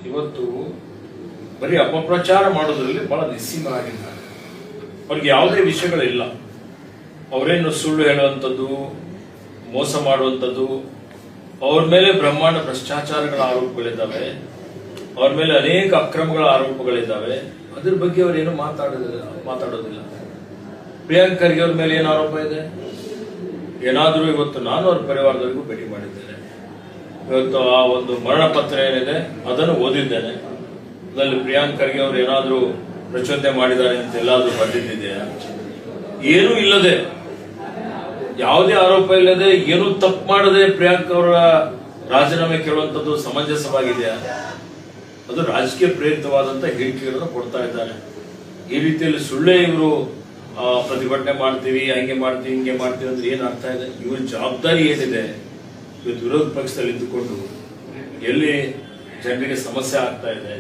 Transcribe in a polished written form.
ಇವತ್ತು ಬರೀ ಅಪಪ್ರಚಾರ ಮಾಡೋದ್ರಲ್ಲಿ ಬಹಳ ನಿಸ್ಸೀಮರಾಗಿದ್ದಾರೆ. ಅವ್ರಿಗೆ ಯಾವುದೇ ವಿಷಯಗಳಿಲ್ಲ. ಅವರೇನು ಸುಳ್ಳು ಹೇಳುವಂಥದ್ದು, ಮೋಸ ಮಾಡುವಂಥದ್ದು, ಅವ್ರ ಮೇಲೆ ಬ್ರಹ್ಮಾಂಡ ಭ್ರಷ್ಟಾಚಾರಗಳ ಆರೋಪಗಳಿದ್ದಾವೆ, ಅವ್ರ ಮೇಲೆ ಅನೇಕ ಅಕ್ರಮಗಳ ಆರೋಪಗಳಿದ್ದಾವೆ. ಅದ್ರ ಬಗ್ಗೆ ಅವರೇನು ಮಾತಾಡೋದಿಲ್ಲ. ಪ್ರಿಯಾಂಕ್ ಖರ್ಗೆ ಅವ್ರ ಮೇಲೆ ಏನು ಆರೋಪ ಇದೆ? ಏನಾದರೂ ಇವತ್ತು ನಾನು ಅವ್ರ ಪರಿವಾರದವರಿಗೂ ಭೇಟಿ ಮಾಡಿದ್ದೇನೆ. ಇವತ್ತು ಆ ಒಂದು ಮರಣ ಪತ್ರ ಏನಿದೆ ಅದನ್ನು ಓದಿದ್ದೇನೆ. ಅದರಲ್ಲಿ ಪ್ರಿಯಾಂಕ್ ಖರ್ಗೆ ಅವರು ಏನಾದರೂ ಪ್ರಚೋದನೆ ಮಾಡಿದ್ದಾರೆ ಅಂತ ಎಲ್ಲಾದ್ರೂ ಬಂದಿದೆಯಾ? ಏನೂ ಇಲ್ಲದೆ, ಯಾವುದೇ ಆರೋಪ ಇಲ್ಲದೆ, ಏನೂ ತಪ್ಪು ಮಾಡದೆ ಪ್ರಿಯಾಂಕ್ ಅವರ ರಾಜೀನಾಮೆ ಕೇಳುವಂಥದ್ದು ಸಮಂಜಸವಾಗಿದೆಯಾ? ಅದು ರಾಜಕೀಯ ಪ್ರೇರಿತವಾದಂತ ಹೇಳಿಕೆಗಳನ್ನು ಕೊಡ್ತಾ ಇದ್ದಾರೆ. ಈ ರೀತಿಯಲ್ಲಿ ಸುಳ್ಳೇ ಇವರು ಪ್ರತಿಭಟನೆ ಮಾಡ್ತೀವಿ, ಹಂಗೆ ಮಾಡ್ತೀವಿ, ಹಿಂಗೆ ಮಾಡ್ತೀವಿ ಅಂದ್ರೆ ಏನಾಗ್ತಾ ಇದೆ? ಇವ್ರ ಜವಾಬ್ದಾರಿ ಏನಿದೆ? ಇವತ್ತು ವಿರೋಧ ಪಕ್ಷದಲ್ಲಿ ಇದ್ದುಕೊಂಡು ಎಲ್ಲಿ ಜನರಿಗೆ ಸಮಸ್ಯೆ ಆಗ್ತಾ ಇದೆ?